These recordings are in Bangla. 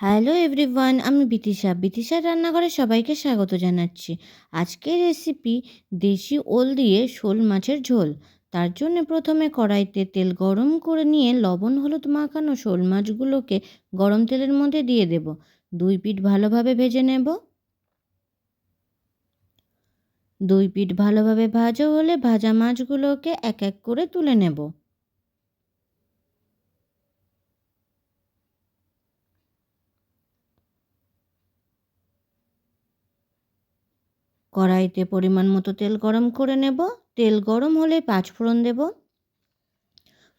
হ্যালো এভরিওয়ান, আমি বিতিশার রান্নাঘরে সবাইকে স্বাগত জানাচ্ছি। আজকের রেসিপি দেশি ওল দিয়ে শোল মাছের ঝোল। তার জন্য প্রথমে কড়াইতে তেল গরম করে নিয়ে লবণ হলুদ মাখানো শোল মাছগুলোকে গরম তেলের মধ্যে দিয়ে দেব। দুই পিঠ ভালোভাবে ভেজে নেব। দুই পিঠ ভালোভাবে ভাজা হলে ভাজা মাছগুলোকে এক এক করে তুলে নেব। কড়াইতে পরিমাণ মতো তেল গরম করে নেব। তেল গরম হলে পাঁচফোড়ন দেব।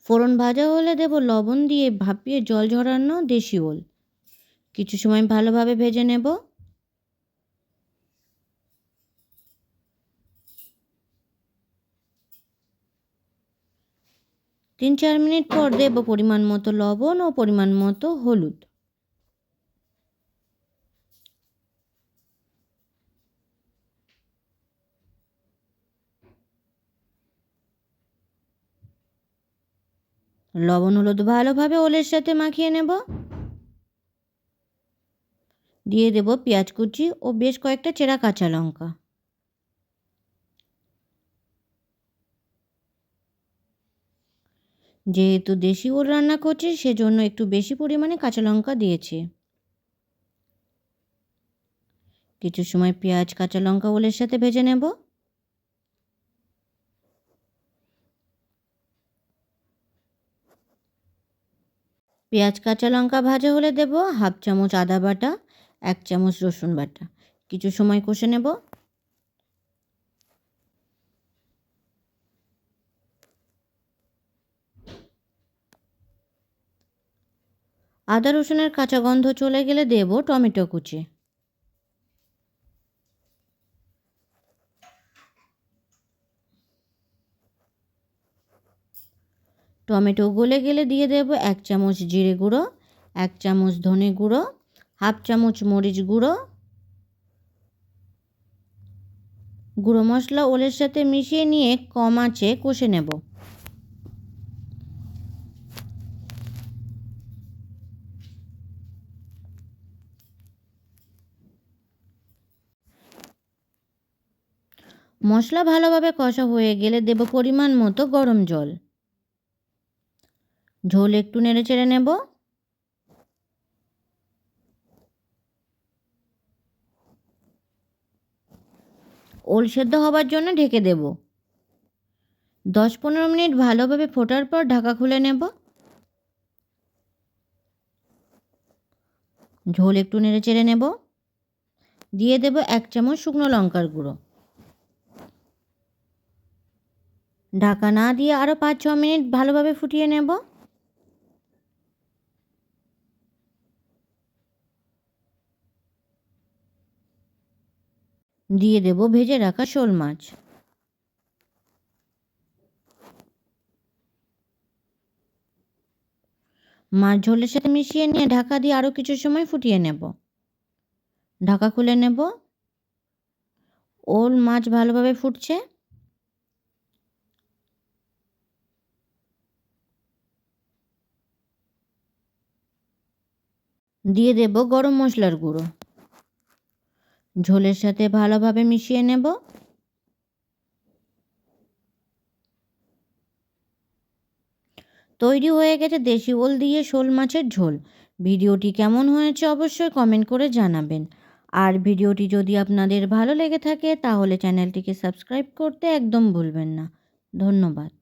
ফোড়ন ভাজা হলে দেব লবণ দিয়ে ভাপিয়ে জল ঝরানো দেশি ওল। কিছু সময় ভালোভাবে ভেজে নেব। 3-4 মিনিট পর দেব পরিমাণ মতো লবণ ও পরিমাণ মতো হলুদ। লবণ হলুদ ভালোভাবে ওলের সাথে মাখিয়ে নেব। দিয়ে দেব পেঁয়াজ কুচি ও বেশ কয়েকটা চেরা কাঁচা লঙ্কা। যেহেতু দেশি ওল রান্না করছি সেজন্য একটু বেশি পরিমাণে কাঁচা লঙ্কা দিয়েছি। কিছু সময় পেঁয়াজ কাঁচা লঙ্কা ওলের সাথে ভেজে নেব। পেঁয়াজ কাঁচা লঙ্কা ভাজা হলে দেব হাফ চামচ আদা বাটা, 1 চামচ রসুন বাটা। কিছু সময় কষে নেব। আদা রসুনের কাঁচা গন্ধ চলে গেলে দেব টমেটো কুচি। টমেটো গলে গেলে দিয়ে দেব 1 চামচ জিরে গুঁড়ো, 1 চামচ ধনে গুঁড়ো, হাফ চামচ মরিচ গুঁড়ো। গুঁড়ো মশলা ওলের সাথে মিশিয়ে নিয়ে কম আঁচে কষে নেব। মশলা ভালোভাবে কষা হয়ে গেলে দেব পরিমাণ মতো গরম জল। ঝোল একটু নেড়ে চেড়ে নেব। ওল সেদ্ধ হবার জন্য ঢেকে দেব। 10-15 মিনিট ভালোভাবে ফোটার পর ঢাকা খুলে নেব। ঝোল একটু নেড়ে চেড়ে নেব। দিয়ে দেব 1 চামচ শুকনো লঙ্কার গুঁড়ো। ঢাকা না দিয়ে আরও 5-6 মিনিট ভালোভাবে ফুটিয়ে নেব। দিয়ে দেব ভেজে রাখা শোল মাছ। মাছ ঝোলের সাথে মিশিয়ে নিয়ে ঢাকা দিয়ে আরও কিছু সময় ফুটিয়ে নেব। ঢাকা খুলে নেব। ওল মাছ ভালোভাবে ফুটছে। দিয়ে দেব গরম মশলার গুঁড়ো। ঝোলের সাথে ভালোভাবে মিশিয়ে নেব। তৈরি হয়ে গেছে দেশি ওল দিয়ে শোল মাছের ঝোল। ভিডিওটি কেমন হয়েছে অবশ্যই কমেন্ট করে জানাবেন। আর ভিডিওটি যদি আপনাদের ভালো লেগে থাকে তাহলে চ্যানেলটিকে সাবস্ক্রাইব করতে একদম ভুলবেন না। ধন্যবাদ।